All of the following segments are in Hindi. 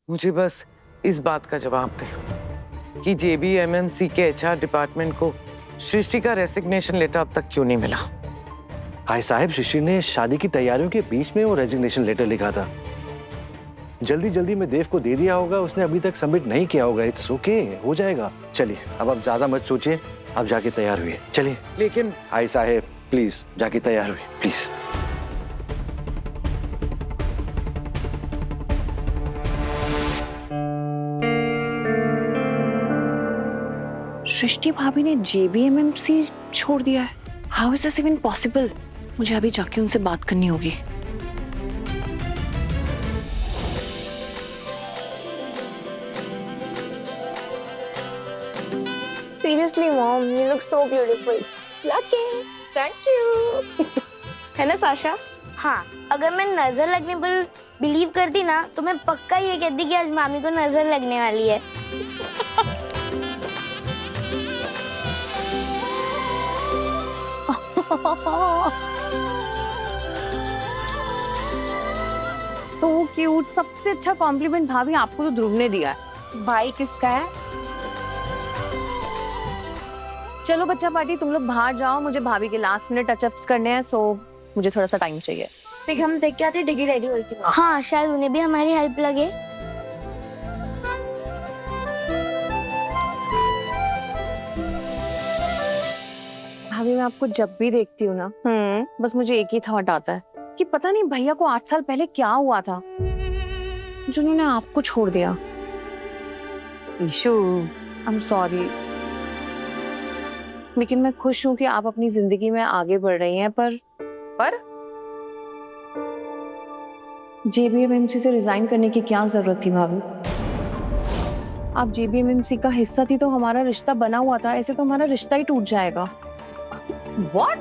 मुझे बस इस बात का जवाब दे कि JBMMC के HR डिपार्टमेंट को सृष्टि का रेजिग्नेशन लेटर अब तक क्यों नहीं मिला? हाय साहब, सृष्टि ने शादी की तैयारियों के बीच में वो रेजिग्नेशन लेटर लिखा था। जल्दी जल्दी में देव को दे दिया होगा, उसने अभी तक सबमिट नहीं किया होगा। इट्स ओके, हो जाएगा। चलिए अब आप ज्यादा मत सोचिए, आप जाके तैयार हुए। चलिए। लेकिन हाय साहब, प्लीज जाके तैयार हुए प्लीज। सृष्टि भाभी ने JBMMC छोड़ दिया है। How is this even possible? मुझे अभी जाके उनसे बात करनी होगी। Seriously, mom, you look so beautiful. Lucky. Thank you. है ना साशा? हाँ, अगर मैं नजर लगने पर बिलीव करती ना तो मैं पक्का ये कहती कि आज मामी को नजर लगने वाली है। So cute. सबसे अच्छा कॉम्प्लीमेंट भाभी आपको तो ध्रुव ने दिया है। भाई किसका है? चलो बच्चा पार्टी, तुम लोग बाहर जाओ, मुझे भाभी के लास्ट मिनट टचअप्स करने हैं, सो मुझे थोड़ा सा टाइम चाहिए। देख हम देख के आते, डिग्री रेडी हुई थी। हाँ, शायद उन्हें भी हमारी हेल्प लगे। भाभी मैं आपको जब भी देखती हूँ ना, बस मुझे एक ही थॉट आता है कि पता नहीं भैया को 8 साल पहले क्या हुआ था जिन्होंने आपको छोड़ दिया। ईशू, आई एम सॉरी, लेकिन मैं खुश हूँ कि आप अपनी जिंदगी में आगे बढ़ रही हैं, पर JBMMC से रिजाइन करने की क्या जरूरत थी भाभी? आप JBMMC का हिस्सा थी तो हमारा रिश्ता बना हुआ था, ऐसे तो हमारा रिश्ता ही टूट जाएगा। What?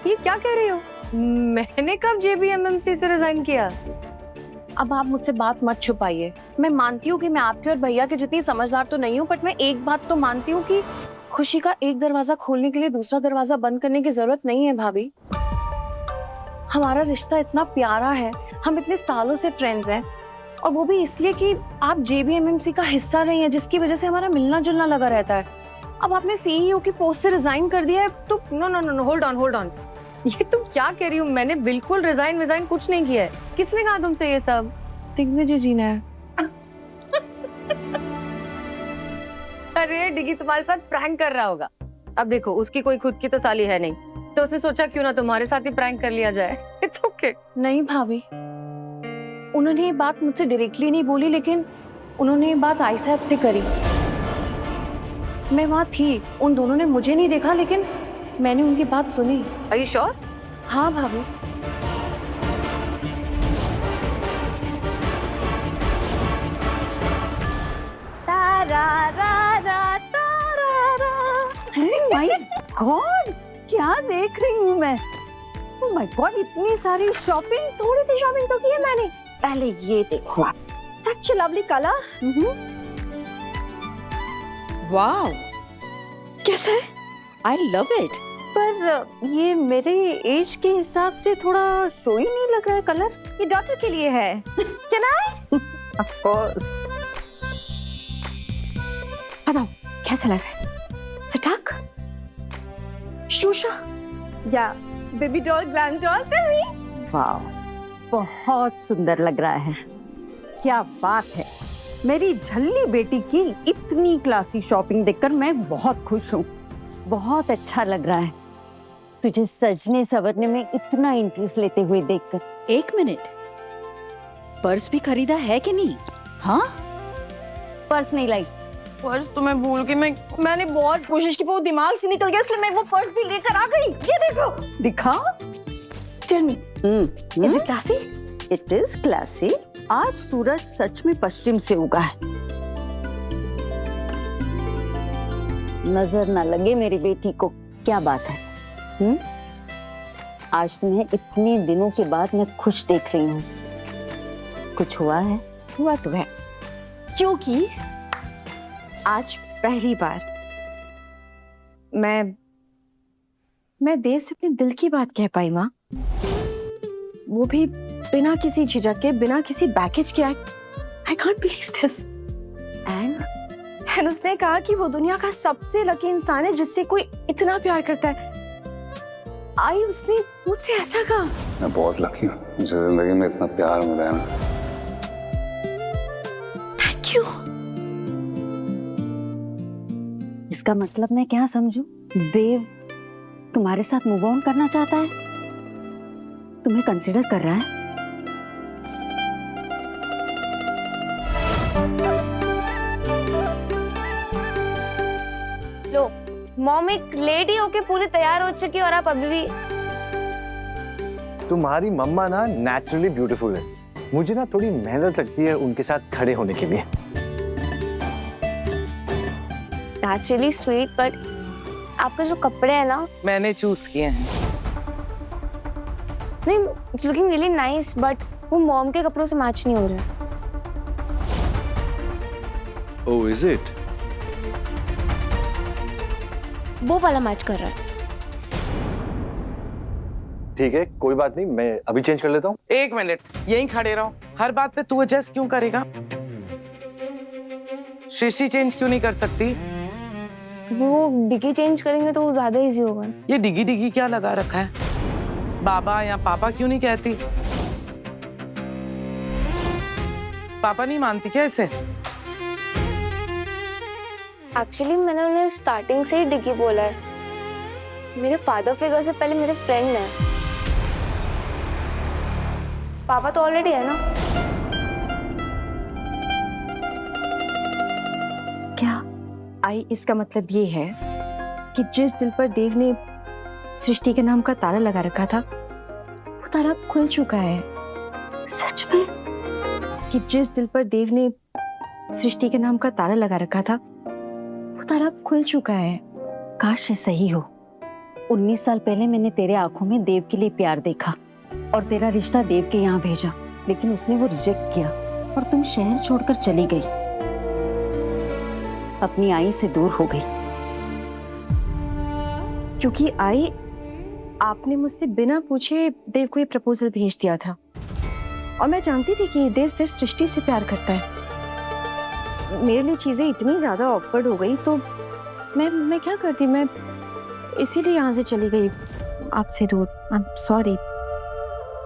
ये क्या कह रही हो? मैंने कब JBMMC से रिजाइन किया? अब आप मुझसे बात मत छुपाइए। मैं मानती हूँ कि मैं आपके और भैया के जितनी समझदार तो नहीं हूँ, बट मैं एक बात तो मानती हूँ कि खुशी का एक दरवाजा खोलने के लिए दूसरा दरवाजा बंद करने की जरूरत नहीं है भाभी। हमारा रिश्ता इतना प्यारा है, हम इतने सालों से फ्रेंड्स हैं, और वो भी इसलिए कि आप JBMMC का हिस्सा नहीं है, जिसकी वजह से हमारा मिलना जुलना लगा रहता है। अब आपने CEO की पोस्ट से रिजाइन कर दिया है तो नो, होल्ड ऑन। ये तुम क्या कह रही हो? मैंने बिल्कुल रिजाइन कुछ नहीं किया है। किसने कहा तुमसे ये सब? दिग्विजय जी ने। अरे डिगी तुम्हारे साथ प्रैंक कर रहा होगा। अब देखो, उसकी कोई खुद की तो साली है नहीं, तो उसने सोचा क्यों ना तुम्हारे साथ ही प्रैंक कर लिया जाए। It's okay. नहीं भाभी, उन्होंने ये बात मुझसे डायरेक्टली नहीं बोली, लेकिन उन्होंने ये बात आई साहब से करी। मैं वहां थी, उन दोनों ने मुझे नहीं देखा, लेकिन मैंने उनकी बात सुनी। Are you sure? हाँ भाभी। माय गॉड, क्या देख रही हूँ मैं? ओह माय गॉड, इतनी सारी शॉपिंग। थोड़ी सी शॉपिंग तो की है मैंने। पहले ये देखो आप, सच लवली कलर। वाओ, कैसा है? I love it. पर ये मेरे एज के हिसाब से थोड़ा शोई नहीं लग रहा है कलर। ये डॉक्टर के लिए है। Can I? Of course. बताओ कैसा लग रहा है? सिटाक, शूशा या baby doll, grand doll, tell me. Wow, बहुत सुंदर लग रहा है। क्या बात है, मेरी झल्ली बेटी की इतनी क्लासी शॉपिंग देखकर मैं बहुत खुश हूँ। बहुत अच्छा लग रहा है तुझे सजने संवरने में इतना इंटरेस्ट लेते हुए देखकर। एक मिनट, पर्स भी खरीदा है कि नहीं? हाँ, पर्स नहीं लाई। पर्स तो मैं भूल गई। मैंने बहुत कोशिश की पर वो दिमाग से निकल गया, इसलिए मैं वो पर्स भी लेकर आ गई। ये देखो। दिखा। Tell me, is it classy? It is classy. आज सूरज सच में पश्चिम से उगा है। नजर ना लगे मेरी बेटी को, क्या बात है? आज तुम्हें इतने दिनों के बाद मैं खुश देख रही हूँ। कुछ हुआ है? हुआ तो है, क्योंकि आज पहली बार मैं देव से अपने दिल की बात कह पाई माँ। वो भी बिना किसी झिझक के, बिना किसी बैकेज के। I can't believe this. And उसने कहा कि वो दुनिया का सबसे लकी इंसान है जिससे कोई इतना प्यार करता है। आई उसने मुझसे ऐसा कहा। मैं बहुत लकी हूँ, मुझे जिंदगी में इतना प्यार मिला है ना। Thank you. इसका मतलब मैं क्या समझूं? देव तुम्हारे साथ मूव ऑन करना चाहता है, तुम्हें कंसीडर कर रहा है। लो मॉम, एक लेडी होके पूरी तैयार हो चुकी है और आप अभी भी। तुम्हारी मम्मा ना नेचुरली ब्यूटीफुल है, मुझे ना थोड़ी मेहनत लगती है उनके साथ खड़े होने के लिए। That's really sweet, but आपके जो कपड़े हैं ना, मैंने चूज किए हैं। नहीं, it's looking really nice, but वो मॉम के कपड़ों से मैच नहीं हो रहे। Oh, is it? वो वाला मैच कर रहा है। ठीक है, कोई बात नहीं, मैं अभी चेंज कर लेता हूँ। एक मिनट, यहीं खड़े रहो। हर बात पे तू एडजस्ट क्यों करेगा? सृष्टि चेंज क्यों नहीं कर सकती? वो डिग्गी चेंज करेंगे तो वो ज्यादा इजी होगा। ये डिगी डिगी क्या लगा रखा है? बाबा या पापा क्यों नहीं कहती? पापा नहीं मानती क्या इसे? एक्चुअली मैंने उन्हें स्टार्टिंग से ही डिग्गी बोला है। मेरे फादर फिगर से पहले मेरे फ्रेंड है। पापा तो ऑलरेडी है ना। क्या आई इसका मतलब ये है कि जिस दिल पर देव ने सृष्टि के नाम का ताला लगा रखा था, वो ताला अब खुल चुका है। सच में? कि जिस दिल पर देव ने सृष्टि के नाम का ताला लगा रखा था, वो ताला अब खुल चुका है। काश ये सही हो। 19 साल पहले मैंने तेरे आंखों में देव के लिए प्यार देखा और तेरा रिश्ता देव के यहाँ भेजा, लेकिन उसने वो रिजेक्ट किया और तुम शहर छोड़कर चली गई, अपनी आई से दूर हो गई। क्योंकि आई, आपने मुझसे बिना पूछे देव को ये प्रपोजल भेज दिया था और मैं जानती थी कि देव सिर्फ सृष्टि से प्यार करता है। मेरे लिए चीजें इतनी ज्यादा ऑकवर्ड हो गई तो मैं क्या करती, मैं इसीलिए यहाँ से चली गई आपसे दूर। आई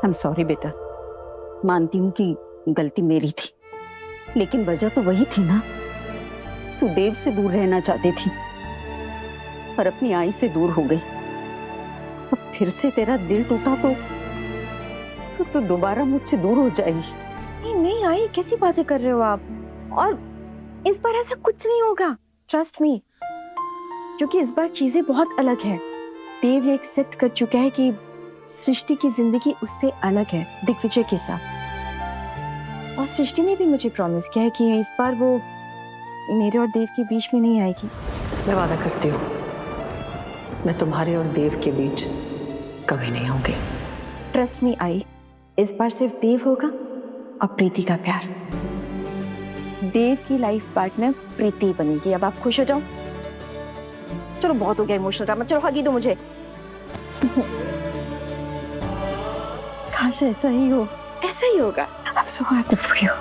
एम सॉरी बेटा, मानती हूँ कि गलती मेरी थी, लेकिन वजह तो वही थी ना। तू देव से दूर रहना चाहती थी और अपनी आई से दूर हो गई। अब फिर से तेरा दिल टूटा तो दोबारा मुझसे दूर हो जाएगी। नहीं आई, कैसी बातें कर रहे हो आप? और इस बार ऐसा कुछ नहीं होगा, ट्रस्ट मी, क्योंकि इस बार चीजें बहुत अलग हैं। देव ये एक्सेप्ट कर चुका है कि सृष्टि की जिंदगी उससे अलग है दिग्विजय के साथ, और सृष्टि ने भी मुझे प्रॉमिस किया है कि इस बार वो मेरे और देव के बीच में नहीं आएगी। मैं वादा करती हूँ, मैं तुम्हारे और देव के बीच कभी नहीं आऊंगी। ट्रस्ट मी आई, इस बार सिर्फ देव होगा और प्रीति का प्यार। देव की लाइफ पार्टनर प्रीति बनेगी। अब आप खुश हो जाओ। चलो बहुत हो गया इमोशनल ड्रामा, चलो हगी दो मुझे। काश ऐसा ही हो। ऐसा ही होगा। I'm so happy for you.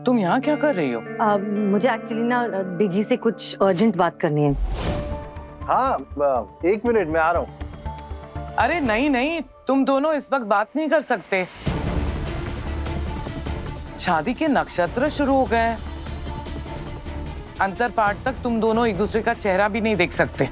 तुम यहाँ क्या कर रही हो? मुझे एक्चुअली ना डिगी से कुछ अर्जेंट बात करनी है। हाँ, 1 मिनट में आ रहा हूँ। अरे नहीं, तुम दोनों इस वक्त बात नहीं कर सकते। शादी के नक्षत्र शुरू हो गए हैं। अंतर पाठ तक तुम दोनों एक दूसरे का चेहरा भी नहीं देख सकते।